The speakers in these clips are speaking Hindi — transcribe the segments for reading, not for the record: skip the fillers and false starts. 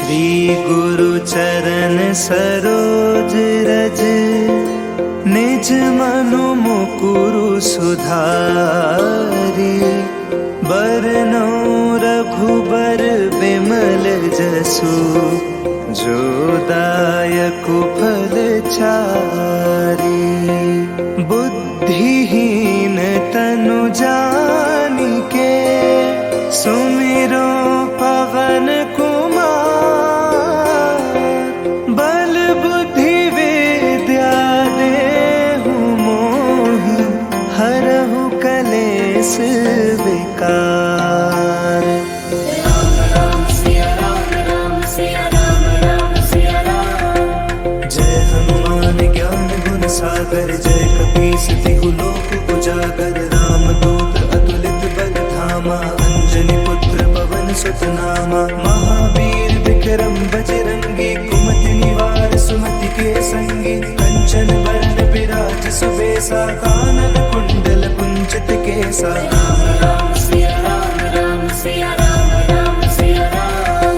श्री गुरु चरण सरोज रज, निज मनु मुकुरु सुधारी। बरनौ रघुबर बिमल जसु, जो दायकु फल चारि। बुद्धिहीन तनु जानिके, सुमिरो पवन कुमार। बल बुद्धि विद्या देहु मोहि, हरहु कलेस विकार। राम राम सिया राम, राम सिया राम, राम सिया राम। जय हनुमान ज्ञान गुण सागर, जय कपीस तिहु लोक उजागर। राम दूत अतुलित बल धामा, अंजनी पुत्र पवन सुत नामा। महावीर विक्रम बजरंगी, कुमति निवार सुमति के संगी। कंचन वरण विराज सुबेसा, कानन कुंडल कुंचित केसा। राम राम सिया राम, राम सिया राम, राम सिया राम।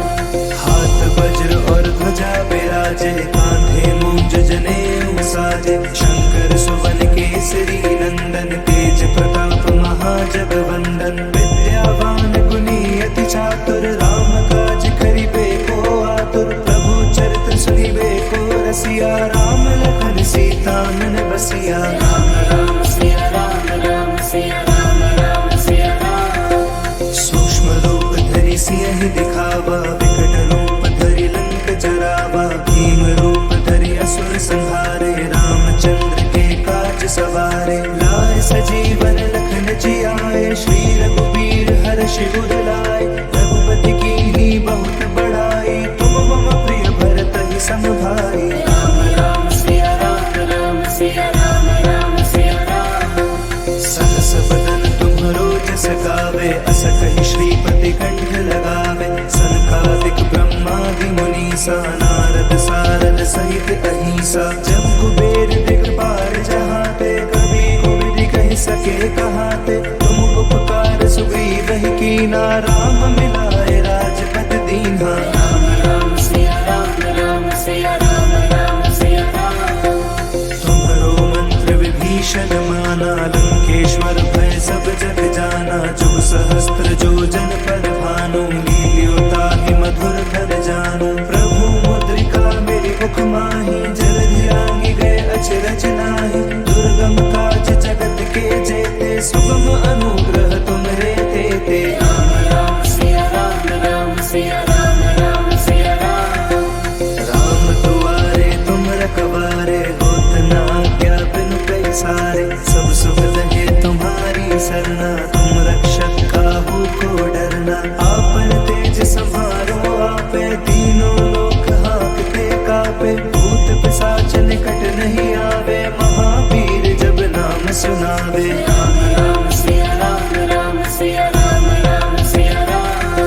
हाथ वज्र और ध्वजा विराजे, कांधे मूंज जनेऊ साजे। शंकर सुवन केसरी नंदन, तेज प्रताप महाजगवंदन। विद्यावान गुणी अति चातुर, राम काज करिबे को आतुर। प्रभु चरित्र सुनिबे को रसिया, राम लखन सीता मन बसिया। राम राम सिया राम, राम सिया राम, राम सिया राम। सूक्ष्म रूप धरि सियहि दिखावा, विकट रूप धरि लंक जरावा। भीम रूप धरि असुर संहारे, रामचंद्र के काज सवारे। लाए सजीवन लखन जियाए, श्री रघुबीर हर्षि उर लाए। रघुपति कीन्ही बहुत बड़ाई, तुम मम प्रिय भरत ही सम भाई। राम राम सिया राम, राम सिया राम, राम सिया राम। सहस बदन तुम्हरो जस गावे, अस कहि श्रीपति कंठ लगावे। सनकादिक ब्रह्मादि मुनीसा, नारद सारद सहित अहिसा। जब कुबेर दिखपाल जहाते, कभी कोविद कहि सके कहाते। तुम उपकार सुग्रीव ही कीना, राम मिलाए राजपद दीन्हा। राम राम सिया राम, राम सिया राम, राम सिया राम। तुम्हरो मंत्र विभीषण माना, लंकेश्वर भय सब जग जाना। जुग सहस्त्र जो जन पर भानु, लील्यो ताहि मधुर फल जानु। प्रभु मुद्रिका मेरि मुख माहि, जलधि लांघि गए अचरज नाहि। दुर्गम काज जगत के जेते, सुगम अनुग्रह तुमरे तेते। राम राम सिया राम, राम सिया राम, राम सिया राम। राम दुआरे तुम रखवारे, होत न आज्ञा बिनु पैसारे। सब सुख लगे तुम्हारी सरना, तुम रक्षक काहू को डरना। आपन तेज समारो आपे, तीनों लोक हाँकते कापे। भूत पिशाच निकट नहीं आवे, महावीर जब नाम सुनावे। राम राम सिया राम, राम सिया राम, राम सिया राम।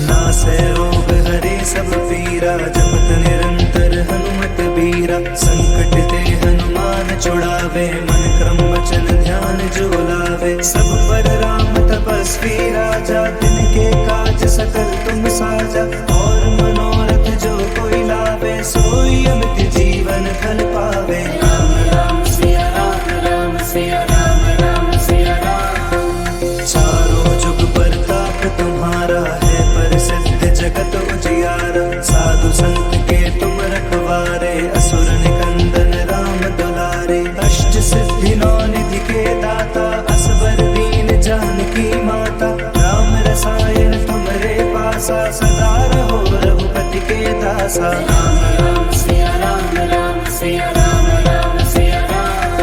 नासै रोग हरे सब पीरा, जपत निरंतर हनुमत बीरा। संकट ते हनुमान छुड़ावे, मन क्रम वचन ध्यान जो लावे। सब पर राम तपस्वी राजा, तिनके काज सकल तुम साजा। और मनोरथ जो कोई लावे, सोई अमित जीवन फल पावे। राम राम सिया राम, राम सिया राम, राम सिया राम। चारों जुग परताप तुम्हारा है, प्रसिद्ध जगत उजियारा। साधु संत के तुम रखवारे, असुर निकंदन राम दुलारे। अष्ट सिद्धि नौ निधि के दाता, असवर दीन जानकी माता। राम रसायन तुमरे पासा, सदा रहो रघुपति के दासा। राम राम सिया राम, राम सिया राम, राम सिया राम।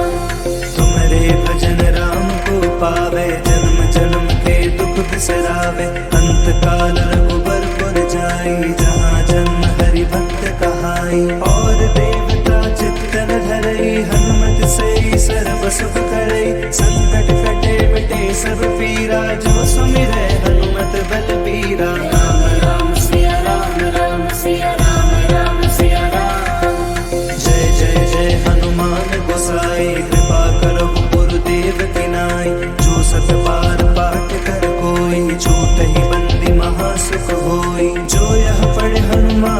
तुमरे भजन राम को पावे, जन्म जन्म के दुख बिसरावे। अंत काल रघुबर पुर जाई, जहाँ जन्म हरि भक्त कहाई। और देवता चित्तन धरई, हनुमत से सर्व सुख करई। संकट कटे मिटे सब पीरा, जो सुमिरै हनुमत बलबीरा। राम राम सिया राम, राम सिया राम, राम सिया राम। जय जय जय हनुमान गोसाई, कृपा करो गुरुदेव की नाई। जो सत बार पाठ कर कोई, छूटहि बंदी महासुख होई। जो यह पढ़े हनुमान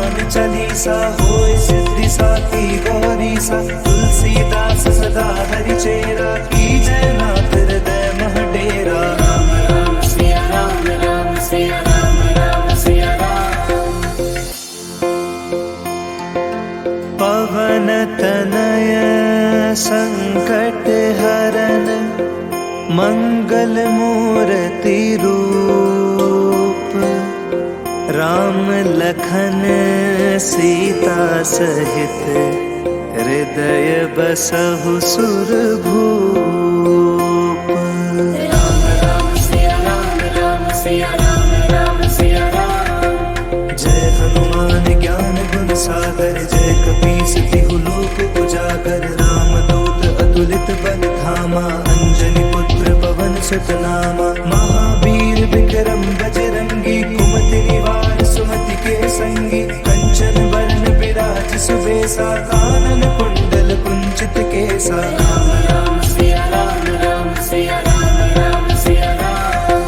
सा होए सिद्धि साखी गौरी सा तुलसीदास सदा हरि चेरा की जय नाथ हृदय मह डेरा। राम राम सिया राम राम सिया राम राम सिया राम। पवन तनय संकट हरन मंगल मूर्ति रूप राम लखन सीता सहित हृदय बसहु सुरभूप। राम राम सिया राम राम सिया राम राम सिया राम। जय हनुमान ज्ञान गुण सागर जय कपीस तिहु लोक उजागर राम दूत अतुलित बल धामा अंजनी पुत्र पवन सुत नामा। महावीर विक्रम बजरंगी कुमति निवार सुमति के संगी कंचन वरण विराज सुबेसा कानन कुंडल कुंचित केसा। राम राम सिया राम राम सिया राम राम सिया राम।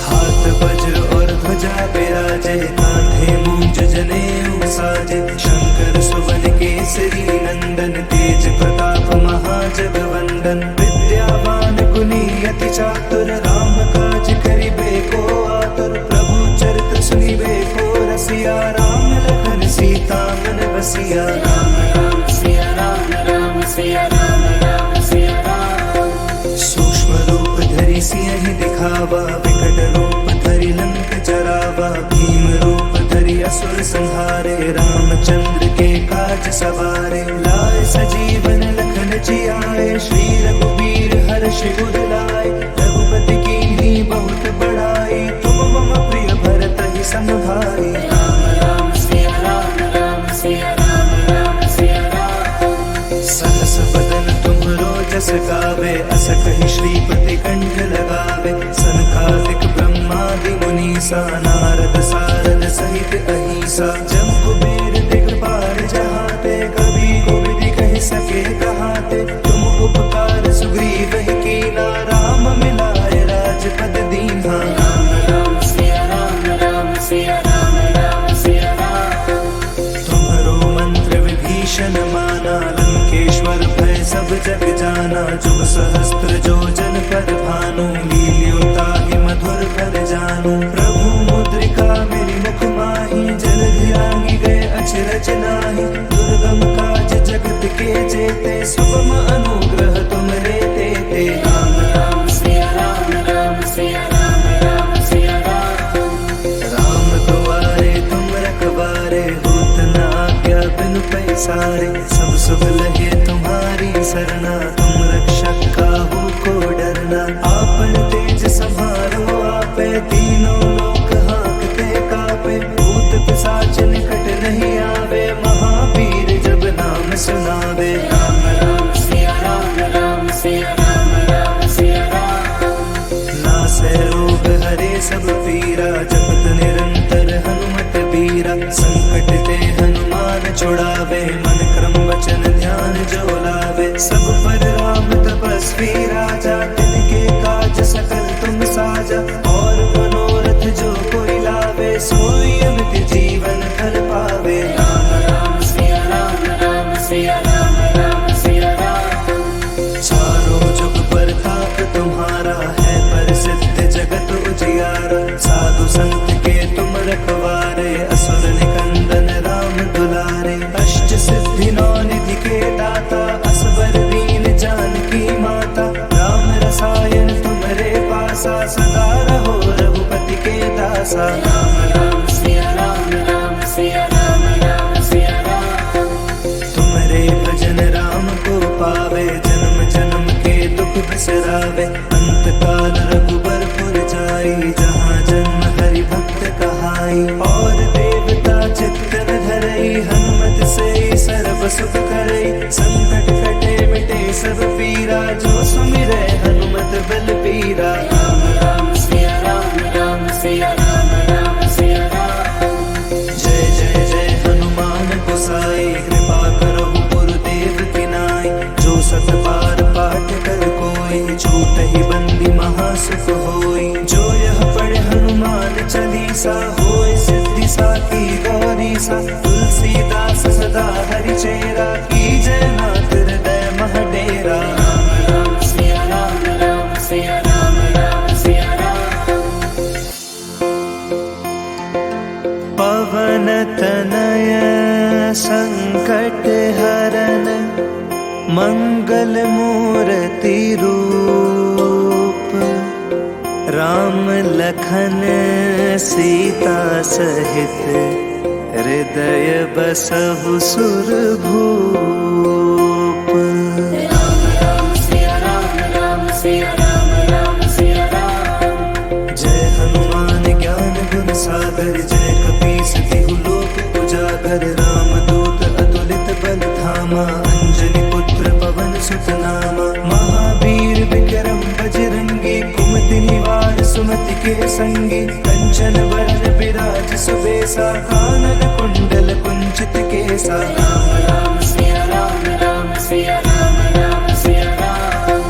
हाथ वज्र और ध्वजा विराजे कांधे मूंज जनेऊ साजे शंकर सुवन केसरी नंदन तेज प्रताप महाजगवंदन। विद्यावान गुणी अति चातुर राम काज करिबे को आतुर प्रभु चरित्र सुनिबे को रसिया राम लखन सीता मन बसिया। राम राम सिया राम राम सिया राम राम सिया राम। सूक्ष्म रूप धरि सियहि दिखावा विकट रूप धरि लंक जरावा भीम रूप धरि असुर संहारे रामचंद्र के काज सवारे। लाए सजीवन लखन जियाए श्री रघुबीर हर्ष उर लाए रघुपति कीन्ही बहुत बड़ाई तुम मम प्रिय भरत ही समभाई। राम राम सिया राम राम सिया राम राम सिया राम। सहस बदन तुमरो जस गावे अस कहि श्रीपति कंठ लगावे सनकादिक ब्रह्मादि मुनीसा नारद सारद सहित अहिसा। जब कुबेर दिगपाल जहाते कभी गोविद कह सके कहाते तुम उपकार सुग्रीव ही कीना राम मिलाए राजपद दीन्हा। राम राम सिया राम राम सिया राम राम सिया राम। तुम्हरो मंत्र विभीषण माना लंकेश्वर भय सब जग जाना जुग सहस्त्र जो जन पर भानु लील्योताहि मधुर कर जानू। प्रभु मुद्रिका मेरी मुख माही जलधि आंगी गए अचरज नाही दुर्गम काज जगत के जेते सुगम अनुग्रह तुमरे तेते। राम राम सिया राम राम सिया राम राम सिया राम। राम दुआरे तुम रखवारे होत न आज्ञा बिनु पैसारे सब सुख लगे तुम्हारी सरना तुम रक्षक काहू को डरना। आपन तेज संहारो आपे तीनों लोक हाँकते कापे भूत पिशाच निकट नहीं आवे महावीर जब नाम सुनावे। राम राम सिया राम राम सिया राम राम सिया राम। नासै रोग हरे सब पीरा जपत निरंतर हनुमत बीरा संकट ते हनुमान छुड़ावे मन क्रम वचन ध्यान जो लावे। सब पर राम तपस्वी राजा तिनके काज सकल तुम साजा और मनोरथ जो कोई लावे सोई अमित जीवन फल पावे। राम राम सिया राम राम सिया राम राम सिया राम। चारों जुग प्रताप तुम्हारा है प्रसिद्ध जगत उजियारा साधु संत के तुम रखवारे असुर निकंदन राम दुलारे। अष्ट सिद्धि नौ निधि के दाता असबर दीन जानकी माता राम रसायन तुम्हारे पासा सदा रहो रघुपति के दासा। राम राम सिया राम राम सिया राम राम सिया राम। तुम्हारे भजन राम को पावे जन्म जन्म के दुख बिसरावे अंत काल रघुबर पुर जाई जहाँ जन्म हरि भक्त कहाई। और देवता चित्त न धरई हनुमत से सर्व सुख करई संकट कटे मिटे सब पीरा जो सुमिरै हनुमत बल पीरा। राम राम सिया राम राम सिया राम राम सिया राम। जय जय जय हनुमान गोसाई कृपा करो गुरुदेव की नाई जो सत बार पाठ कर कोई छूट ही बंदी महासुख होई। जो यह पढ़े हनुमान चालीसा होए सिद्धि साखी गौरी सा तुलसीदास सदा हरि चेरा, कीजय नाथ हृदय मह डेरा। राम राम सिया राम, राम सिया राम, राम सिया राम। पवन तनय संकट हरन, मंगल मूर्ति रूप। राम लखन सीता सहित, हृदय बसहु सुरभूप। राम राम सिया राम, राम सिया राम, राम सिया राम। जय हनुमान ज्ञान गुण सागर, जय कपीस तिहु लोक उजागर। राम दूत अतुलित बल धामा, अंजनी पुत्र पवन सुत नामा। महावीर विक्रम बजरंगी, कुमति निवार सुमति के संगी। कंचन वरण विराज सुबेसा, कानन कुंडल कुंचित केसा। राम राम सिया राम, राम सिया राम, राम सिया राम।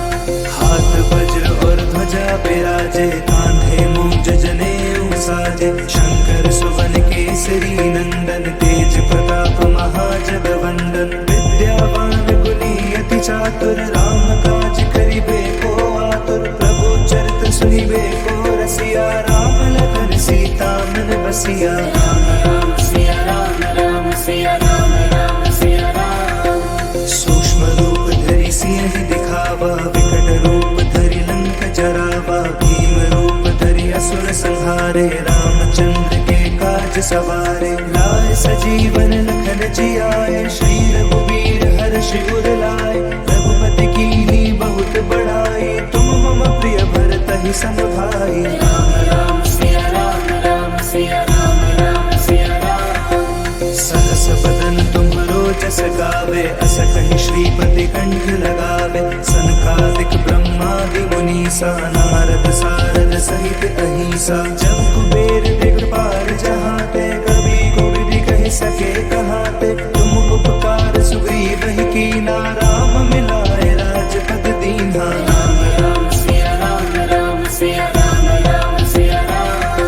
हाथ वज्र और ध्वजा विराजे, कांधे मूंज जनेऊ साजे। शंकर सुवन केसरी नंदन, तेज प्रताप महाजगवंदन। विद्यावान गुणी अति चातुर, राम काज करिबे को आतुर। प्रभु चरित सुनिबे को रसिया, राम लखन सीता मन बसिया। राम राम सिया राम, राम सिया राम, राम सिया राम। सूक्ष्म रूप धरि सियहि दिखावा, विकट रूप धरि लंक जरावा। भीम रूप धरि असुर संहारे, रामचंद्र के काज सवारे। लाए सजीवन लखन जियाए, श्री रघुवीर हर्षि उर लाए। रघुपति कीन्ही बहुत बड़ाई, तुम मम प्रिय भरतहि सम भाई। राम राम सिया राम, राम सिया राम, राम सिया राम। सहस बदन तुम्हरो जस गावे, अस कहि श्रीपति कंठ लगावे। सनकादिक ब्रह्मादि मुनीसा, नारद सारद सहित अहिसा। जब कुबेर दिगपाल जहाते, कवि कोविद कहि सके कहाते। तुम उपकार सुग्रीव ही कीना, राम मिलाए राजपद दीन्हा। राम राम सिया राम, राम सिया राम, राम सिया राम।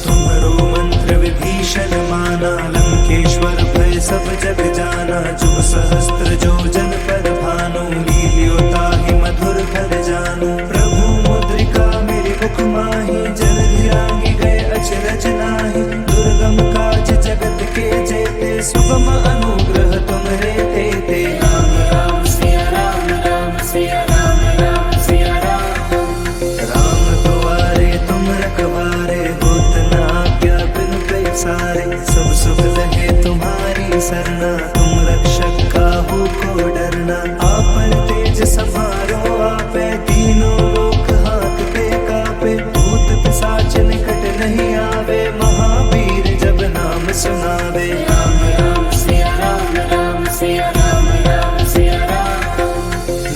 तुम्हरो मंत्र विभीषण माना, लंकेश्वर भय सब जग जाना। जुग सहस्त्र जो जन पर भानु, लील्यो ताहि मधुर फल जानू। प्रभु मुद्रिका मेरे मुख माहि, जलधि लांघि गए अचरज नाहि। दुर्गम काज जगत के जेते, सुगम अनुग्रह तुम्हरे तेते। राम राम सिया राम, राम सिया राम, राम सिया राम। राम दुआरे तुम रखवारे, होत न आज्ञा बिनु पैसारे। सब सुख लहे तुम्हारी सरना, तुम रक्षक काहू को डरना। आपन तेज समारो आपे, तीनों लोक हांकते कापे। भूत पिशाच निकट नहीं आवे, महावीर जब नाम सुनावे। राम राम सिया राम, राम सिया राम, राम सिया राम।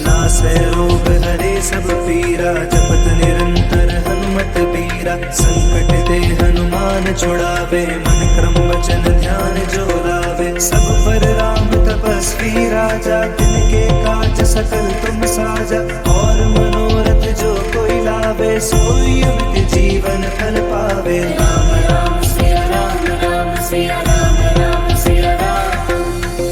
नासै रोग हरे सब पीरा, जपत निरंतर हनुमत बीरा। संकट ते हनुमान छुड़ावे, मन क्रम वचन ध्यान जो लावे। सब पर राम तपस्वी राजा, तिनके काज सकल तुम साजा। और मनोरथ जो कोई लावे, सोई अमित जीवन फल पावे। राम राम सिया राम, राम सिया राम, राम सिया राम।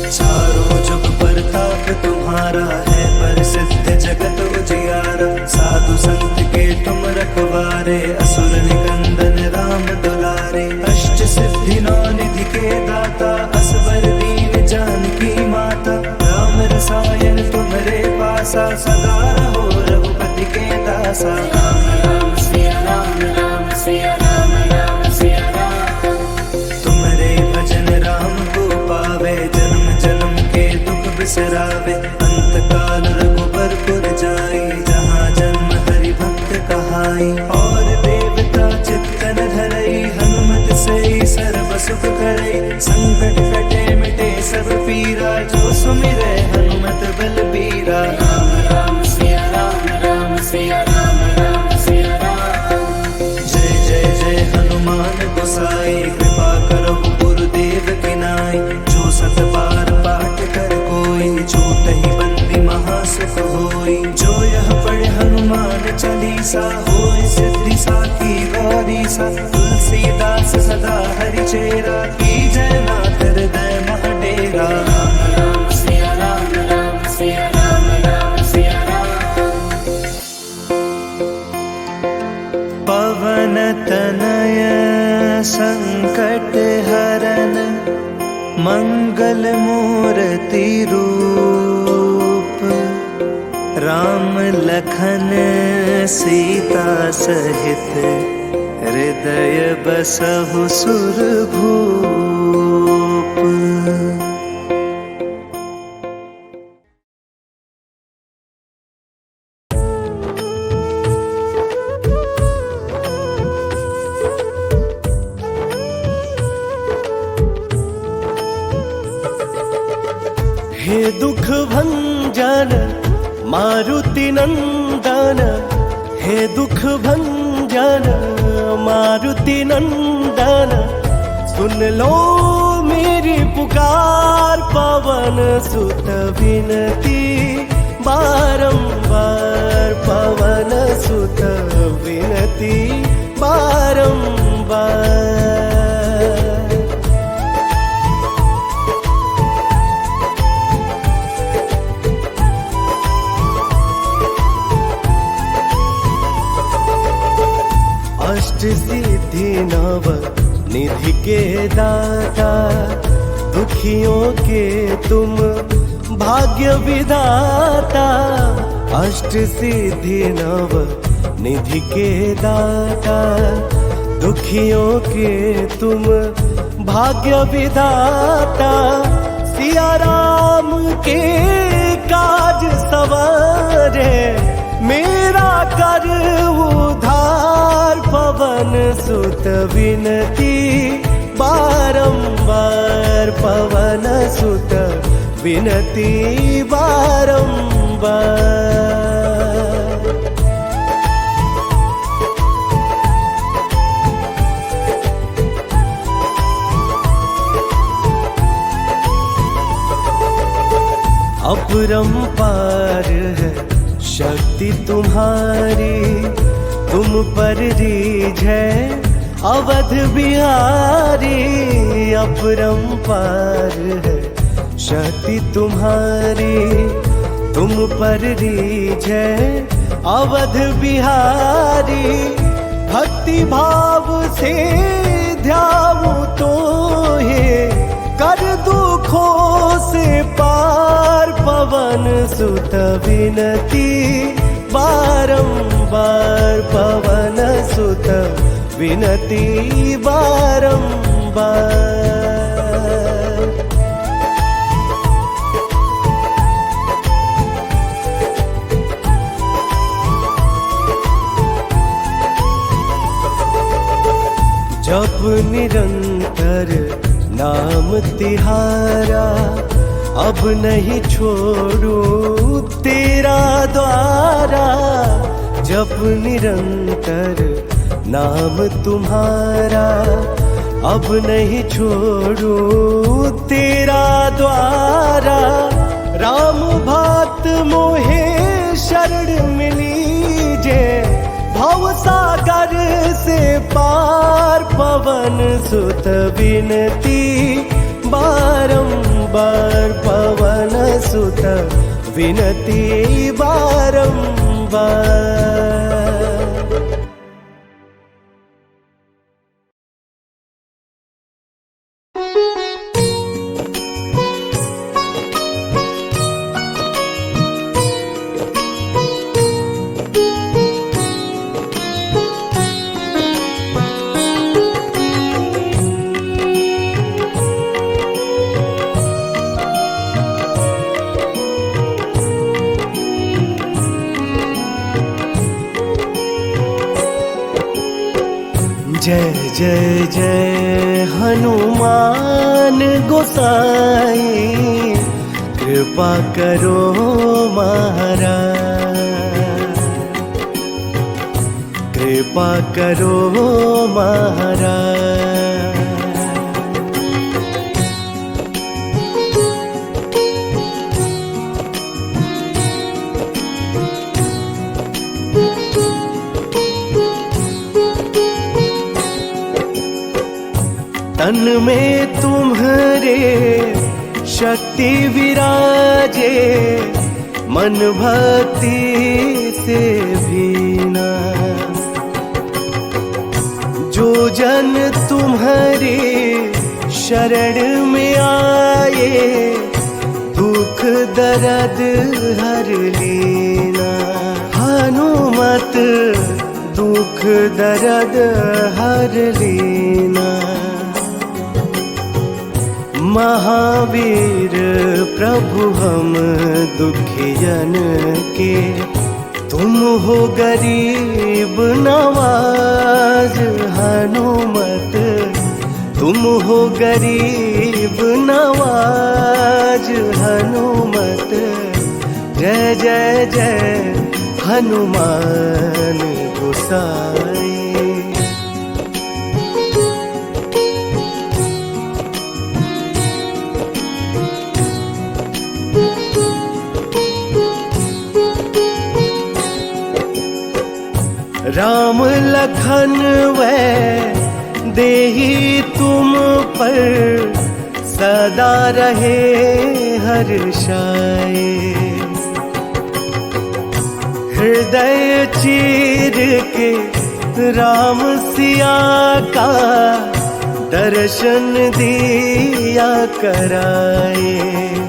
चारों जुग परताप तुम्हारा है, प्रसिद्ध जगत उजियारा। साधु संत के तुम रखवारे, असुर निकंदन राम दुलारे। अष्ट सिद्धि नौ निधि के दाता, असवर दीन जानकी माता। राम रसायन तुम्हरे पासा, सदा रहो रघुपति के दासा। राम राम सिया राम, राम सिया राम, राम सिया राम। तुम्हारे भजन राम को पावे, जन्म जन्म के दुख बिसरावे। अंत काल रघुबर पुर जाई, जहाँ जन्म हरि भक्त कहाई। और देवता चित्तन धरई, हनुमत से सर्व सुख करई। संकट कटे मिटे सब पीरा, जो सुमिरै हनुमत बलबीरा। राम राम सिया राम, राम सिया राम, राम सिया राम। जय जय जय हनुमान गोसाई, कृपा करो गुरुदेव की नाई। जो सत बार पाठ कर कोई, छूटहि बंदी महासुख होई। जो यह पढ़े हनुमान चालीसा, होय सिद्धि साखी गौरीसा। तुलसीदास सदा हरि चेरा, कीजय नाथ हृदय मह डेरा। पवन तनय संकट हरन मंगल मूर्ति रूप। राम लखन सीता सहित हृदय बसहु सुरभूप। हे दुख भंजन मारुति नंदन, हे दुख भंजन मारुति नंदन, सुन लो मेरी पुकार। पवन सुत विनती बारंबार, पवन सुत विनती बारंबार। अष्ट सिद्धि नव निधि के दाता, दुखियों के तुम भाग्य विधाता। अष्ट सिद्धि नव निधि के दाता, दुखियों के तुम भाग्य विधाता। सिया राम के काज सवारे, मेरा कर उधार। पवन सुत विनती बारंबार, पवन सुत विनती बारंबार। अपरंपार है शक्ति तुम्हारी, तुम पर रीझ है अवध बिहारी। अपरंपार है शक्ति तुम्हारी, तुम पर रीझ है अवध बिहारी। भक्ति भाव से ध्याऊं तो हे, कर दुखों से पार। पवन सुत विनती बारंबार, पवन सुत विनती बारंबार। जप निरंतर नाम तिहारा, अब नहीं छोड़ूं तेरा द्वारा। जप निरंतर नाम तुम्हारा, अब नहीं छोड़ूं तेरा द्वारा। राम भात मोहे शरण मिली जे, भव सागर से पार। पवन सुत विनती बारंबार, पवन सुत विनती बारंबार। जय जय जय हनुमान गोसाई, कृपा करो महाराज, कृपा करो महाराज। तन में तुम्हारे शक्ति विराजे, मन भक्ति से भीना। तुम्हारी शरण में आए, दुख दर्द हर लेना। हनुमत दुख दर्द हर लेना। महावीर प्रभु हम दुखियन के, तुम हो गरीब नवाज। हनुमत तुम हो गरीब नवाज। हनुमत जय जय जय हनुमान गोसाई। राम लखन वै देही तुम पर, सदा रहे हर्षाए। हृदय चीर के राम सिया का, दर्शन दिया कराए।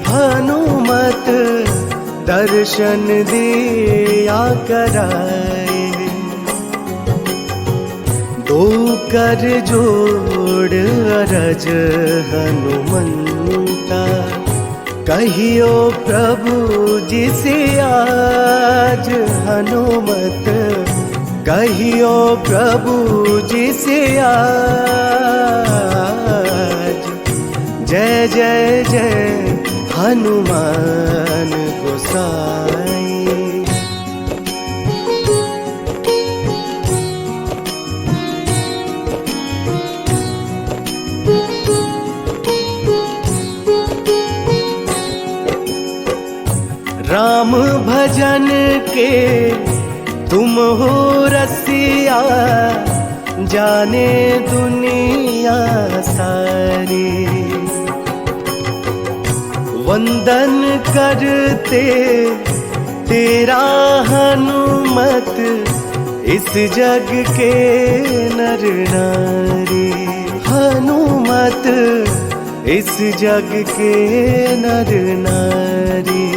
हनुमत दर्शन दिया कराए। दो कर जोड़ अरज हनुमंता, कहियो प्रभु जिसे आज। हनुमत कहियो प्रभु जिसे आज। जय जय जय हनुमान गोसाई। राम भजन के तुम हो रसिया, जाने दुनिया सारी। वंदन करते तेरा हनुमत, इस जग के नर नारी। हनुमत इस जग के नर नारी।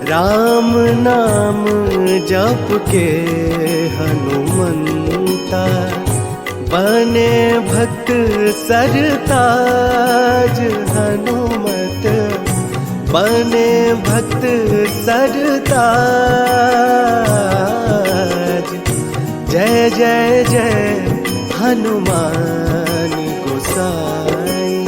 राम नाम जप के हनुमंता, बने भक्त सरताज। हनुमत बने भक्त सरताज। जय जय जय हनुमान गोसाई।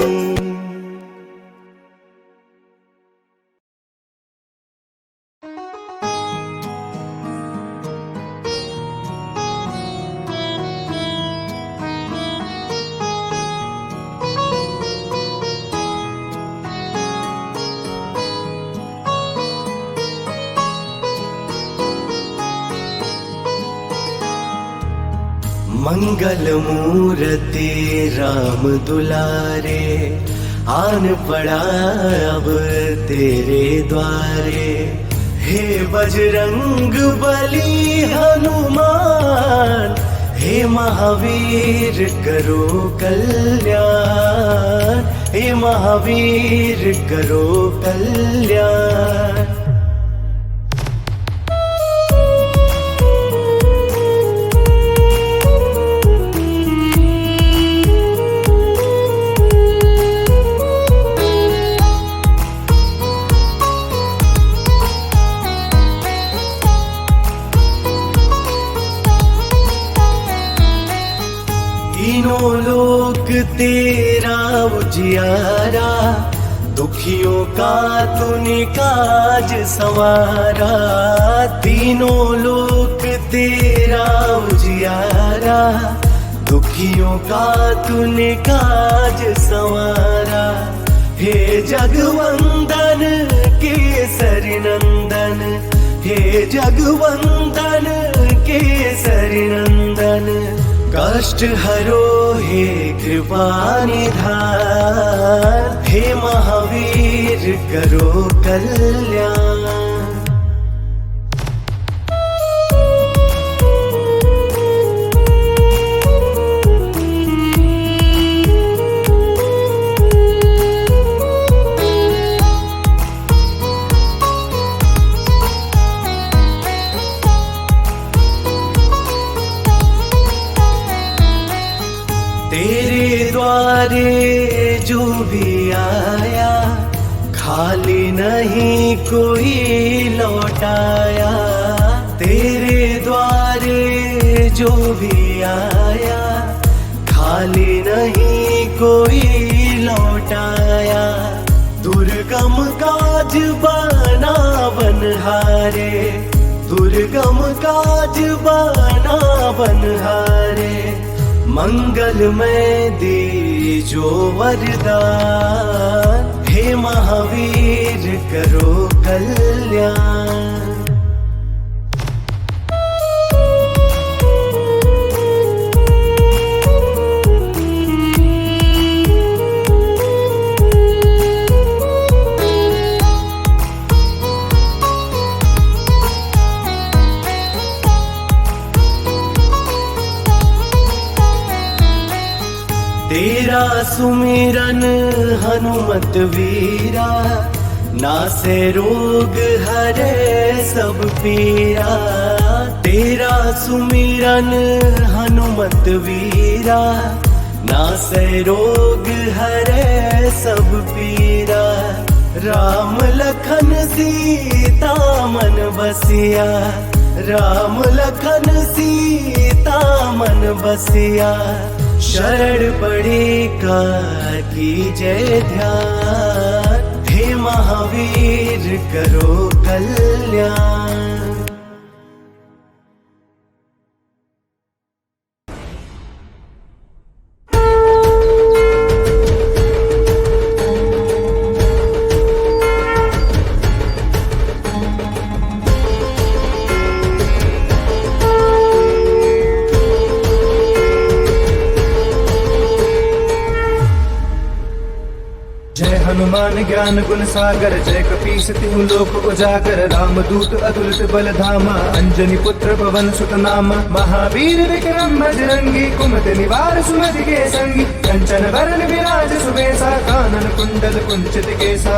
मंगल मूर्ति राम दुलारे, आन पड़ा अब तेरे द्वारे। हे बजरंग बली हनुमान, हे महावीर करो कल्याण। हे महावीर करो कल्याण। Om. राम तीनों लोक तेरा उजियारा, दुखियों का तूने काज संवारा। तीनों लोक तेरा उजियारा, दुखियों का तूने काज संवारा। हे जगवंदन केसरी नंदन, हे जगवंदन केसरी नंदन। कष्ट हरो हे कृपा निधान, हे महावीर करो कल्याण। द्वारे जो भी आया खाली नहीं कोई लौटाया। तेरे द्वारे जो भी आया खाली नहीं कोई लौटाया। दुर्गम काज बना बनहारे, दुर्गम काज बना बनहारे। मंगलमय दीजो वरदान, हे महावीर करो कल्याण। तेरा सुमिरन हनुमत वीरा, नासे रोग हरे सब पीरा। तेरा सुमिरन हनुमत वीरा, नासे रोग हरे सब पीरा। राम लखन सीता मन बसिया, राम लखन सीता मन बसिया। शरण पड़े का कीजय ध्यान, हे महावीर करो कल्याण। हनुमान ज्ञान गुण सागर, जय कपीस तिहु लोक उजागर। रामदूत अतुलित बल धामा, अंजनी पुत्र पवन सुत नामा। महावीर विक्रम बजरंगी, कुमति निवार सुमति के संगी। कंचन वरण विराज सुबेसा, कानन कुंडल कुंचित केसा।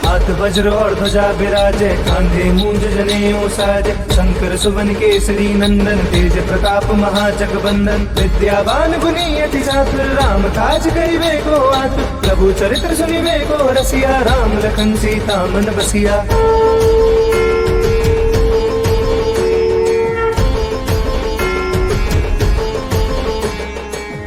हाथ वज्र और ध्वजा विराजे, कांधे मूंज जनेऊ साजे। शंकर सुवन केसरी नंदन, तेज प्रताप महाजगबंदन। विद्यावान गुणी अति चातुर, राम काज करिबे को आतुर। प्रभु चरित्र सुनिबे को रसिया, राम लखन सीता मन बसिया।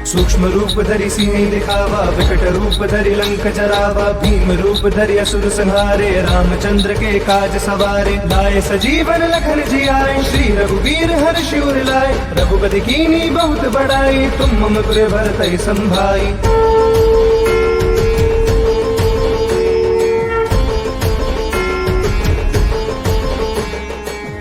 सूक्ष्म रूप धरि सिंह दिखावा, विकट रूप धरि लंक जरावा। भीम रूप धरि असुर संहारे, रामचंद्र के काज सवारे। लाए सजीवन लखन जियाए, श्री रघुवीर हर्षि उर लाए। रघुपति कीन्ही बहुत बड़ाई, तुम मम प्रिय भरतहि संभाई।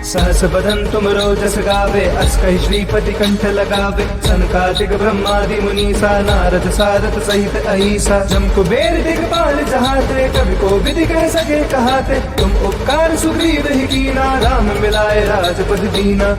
सहस बदन तुम रोजस गावे, अस कहि श्रीपति कंठ लगावे। सनकादिक ब्रह्मादि मुनीसा, नारद सारद सहित अहिसा। जम कुबेर दिगपाल जहाते, कवि को विधि कह सके कहाते। तुम उपकार सुग्रीव ही कीना, राम मिलाए राजपद दीना।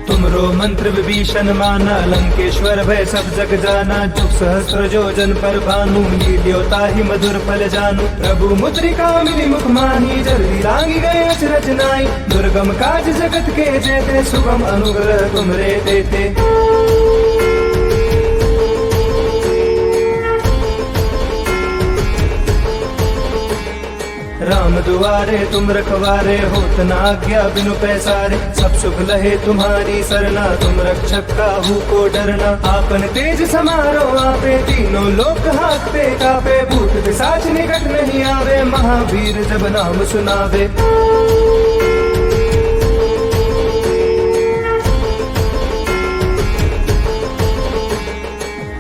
तुमरो मंत्र विभीषण माना, लंकेश्वर भय सब जग जाना। जुग सहस्त्र जो जन पर भानु, लील्यो ताहि मधुर फल जानू। प्रभु मुद्रिका मिली मुख माही, जल्दी लांगी गए अचरज नाई। दुर्गम काज जगत के जेते, सुगम अनुग्रह तुमरे देते। राम दुआरे तुम रखवारे, होत न आज्ञा बिनु पैसारे। सब सुख लहे तुम्हारी सरना, तुम रक्षक काहू को डरना। आपन तेज समारो आपे, तीनों लोक हाकते कापे। भूत पिशाच निकट नहीं आवे, महावीर जब नाम सुनावे।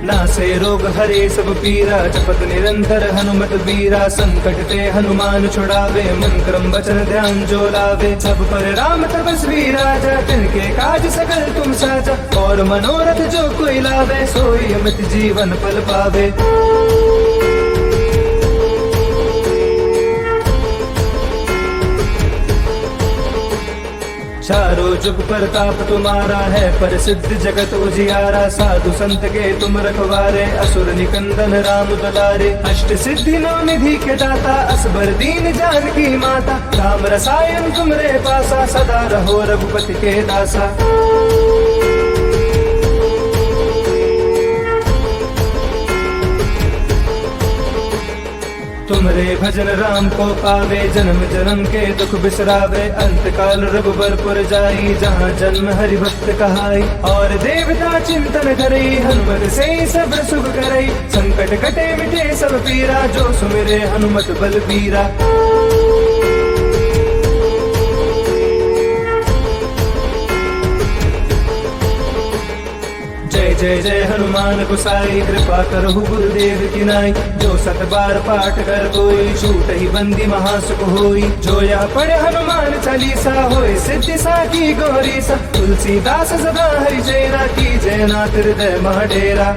नासे रोग हरे सब पीरा, जपत निरंतर हनुमत वीरा। संकट ते हनुमान छुड़ावे, मन क्रम वचन ध्यान जो लावे। सब पर राम तपस्वी राजा, तिनके काज सकल तुम साजा। और मनोरथ जो कोई लावे, सोई अमित जीवन फल पावे। चारों जुग प्रताप तुम्हारा है, प्रसिद्ध जगत उजियारा। साधु संत के तुम रखवारे, असुर निकंदन राम दुलारे। अष्ट सिद्धि नौ निधि के दाता, असबर दीन जानकी माता। राम रसायन तुमरे पासा, सदा रहो रघुपति के दासा। तुमरे भजन राम को पावे, जन्म जन्म के दुख बिसरावे। अंत काल रघुबरपुर जाई, जहाँ जन्म हरि भक्त कहाई। और देवता चिंतन करई, हनुमत से सब सुख करई। संकट कटे मिटे सब पीरा, जो सुमिरे हनुमत बलबीरा। जय जय जय हनुमान गोसाई, कृपा करहु गुरुदेव की नाई। जो सत बार पाठ कर कोई, छूट ही बंदी महासुख होई। जो यह पढ़े हनुमान चालीसा, होए सिद्धि साकी गौरी सा। तुलसीदास सदा हरि चेरा, की जय नाथ हृदय मह डेरा।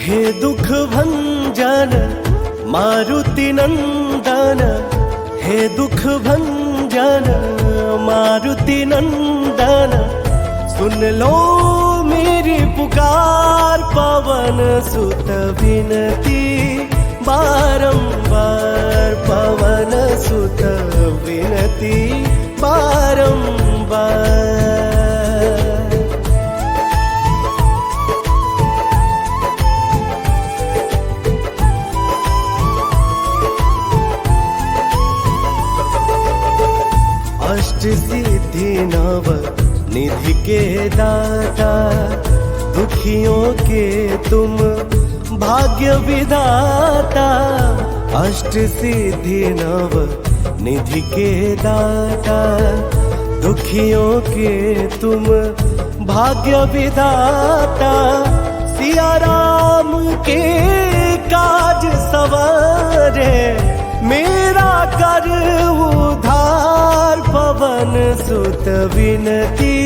हे दुख भंजन मारुति नंदन, हे दुख भंजन मारुति नंदन। सुन लो मेरी पुकार, पवन सुत विनती बारंबार। पवन सुत विनती बारंबार। अष्ट सिद्धि नव निधि के दाता, दुखियों के तुम भाग्य विधाता। अष्ट सिद्धि नव निधि के दाता, दुखियों के तुम भाग्य विधाता। सिया राम के काज सवारे, मेरा कर उधार। पवन सुत विनती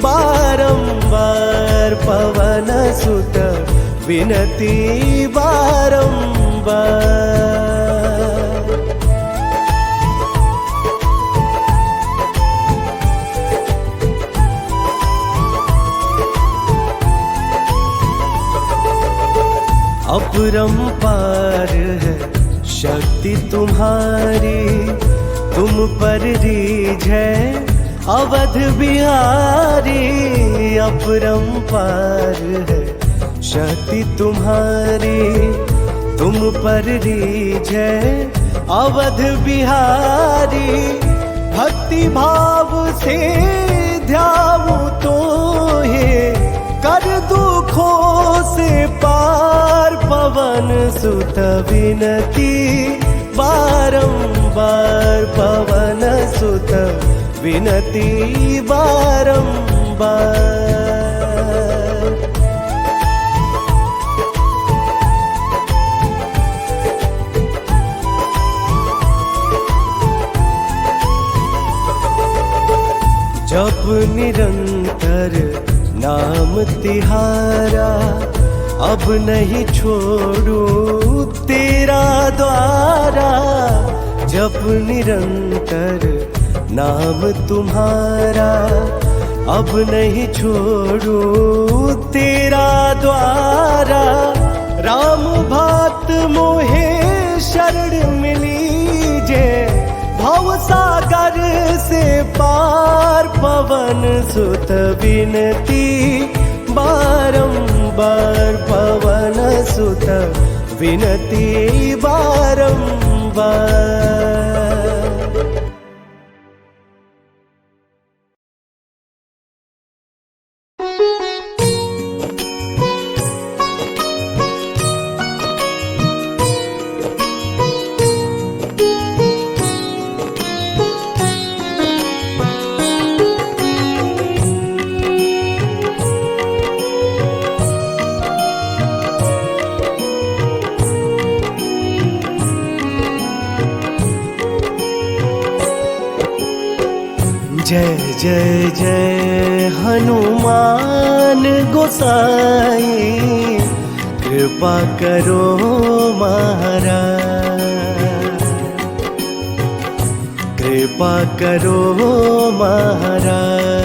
बारंबार, पवन सुत विनती बारंबार। अपरंपार है शक्ति तुम्हारी, तुम पर रीझ है अवध बिहारी। अपरंपार है शक्ति तुम्हारी, तुम पर रीझ है अवध बिहारी। भक्ति भाव से ध्याऊं तो हे, कर दुखों से पार। पवन सुत विनती बारंबार, पवन सुत विनती बारंबार। जप निरंतर नाम तिहारा, अब नहीं छोड़ू तेरा द्वारा। जप निरंतर नाम तुम्हारा, अब नहीं छोड़ू तेरा द्वारा। राम भात मोहे शरण मिली जे, भव सागर से पार। पवन सुत विनती बारंबार, पवन सुत विनती बारंबार। जय जय जय हनुमान गोसाई, कृपा करो महाराज, कृपा करो महाराज।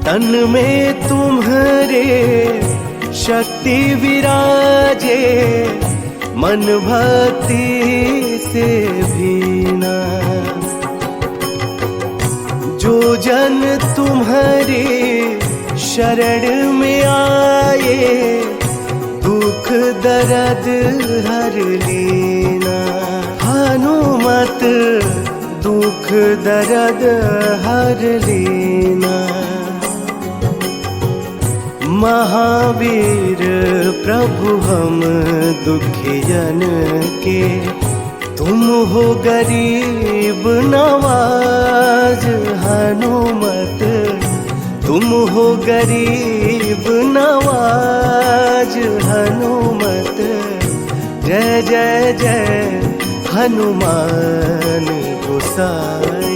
तन में तुम्हारे शक्ति विराजे, मन भक्ति से भीना। जो जन तुम्हारे शरण में आए, दुख दर्द हर लेना। हनुमत दुख दर्द हर लेना। महावीर प्रभु हम दुखियन के, तुम हो गरीब नवाज। हनुमत तुम हो गरीब नवाज। हनुमत जय जय जय हनुमान गोसाई।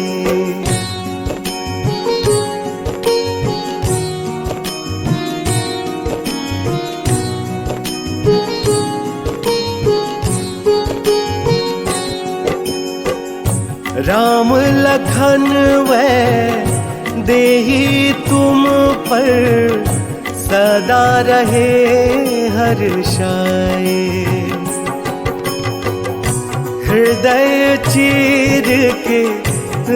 राम लखन वै देहि तुम पर, सदा रहे हर्षाए। हृदय चीर के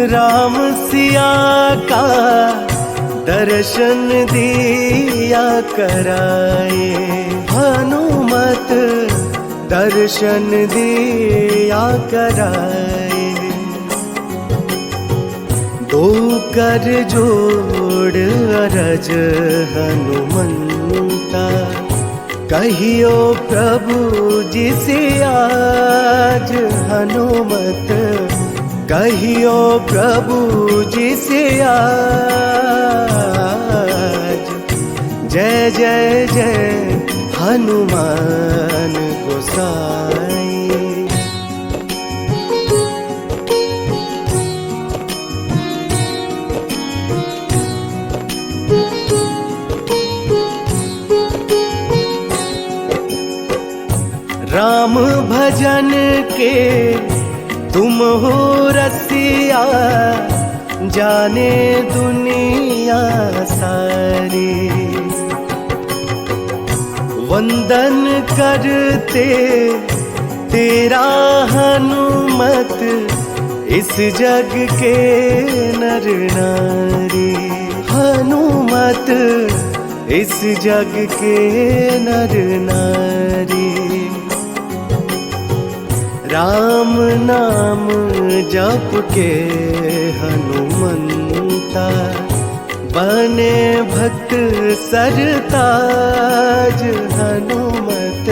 राम सिया का, दर्शन दिया कराए। हनुमत दर्शन दिया कराए। दो कर जोड़ अरज हनुमंता, कहियो प्रभु जिसे आज। हनुमत कहियो प्रभु जिसे आज। जय जय जय हनुमान गोसाई। राम भजन के तुम हो रसिया, जाने दुनिया सारी। वंदन करते तेरा हनुमत, इस जग के नर नारी। हनुमत इस जग के नर नारी। राम नाम जप के हनुमंता, बने भक्त सरताज। हनुमत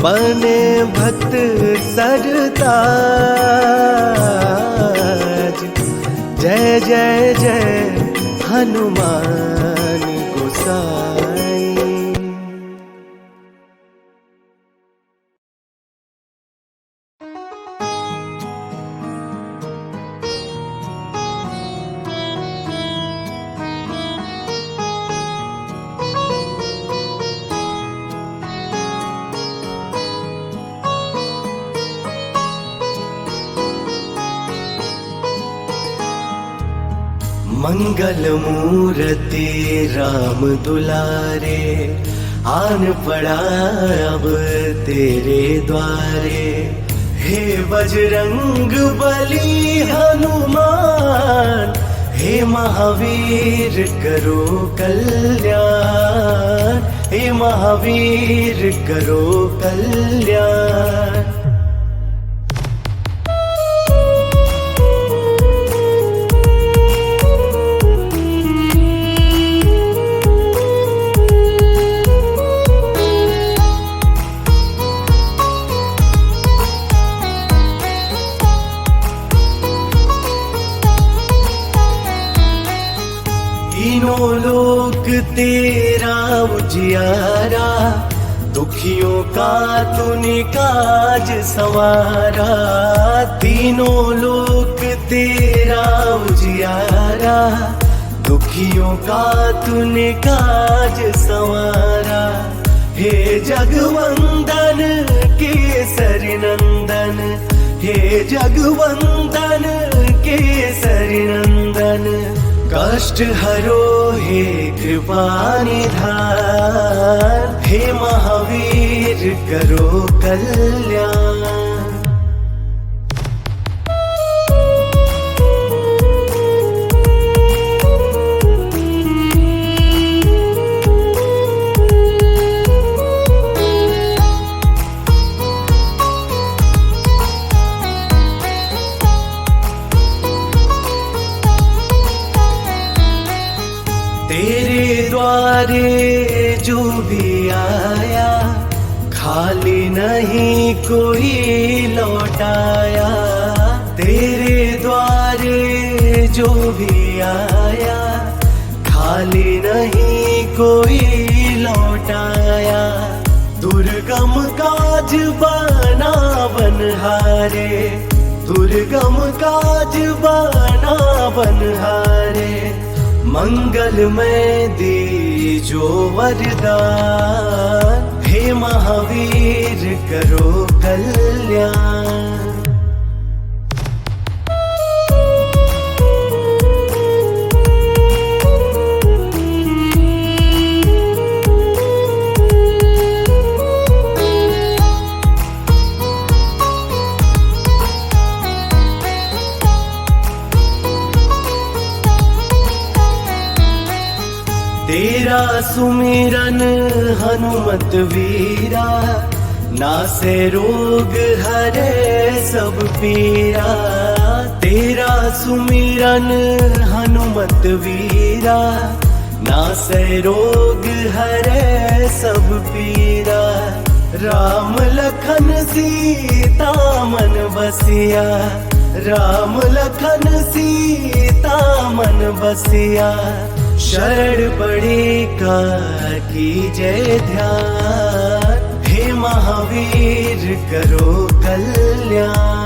बने भक्त सरताज। जय जय जय हनुमान गोसाई। मंगल मूर्ति राम दुलारे, आन पड़ा अब तेरे द्वारे। हे बजरंग बली हनुमान, हे महावीर करो कल्याण। हे महावीर करो कल्याण। तीनों लोक तेरा उजियारा, दुखियों का तूने काज संवारा। तीनों लोक तेरा उजियारा, दुखियों का तूने काज संवारा। हे जगवंदन केसरी नंदन, हे जगवंदन केसरी नंदन, कष्ट हरो हे कृपा निधान। हे महावीर करो कल्याण। तेरे द्वारे जो भी आया, खाली नहीं कोई लौटाया। तेरे द्वारे जो भी आया, खाली नहीं कोई लौटाया। दुर्गम काज बना बनहारे, दुर्गम काज बना बनहारे। मंगलमय दीजो वरदान, हे महावीर करो कल्याण। तेरा सुमिरन हनुमत वीरा, नासे रोग हरे सब पीरा। तेरा सुमिरन हनुमत वीरा, नासे रोग हरे सब पीरा। राम लखन सीता मन बसिया, राम लखन सीता मन बसिया। शरण पड़े का कीजय ध्यान, हे महावीर करो कल्याण।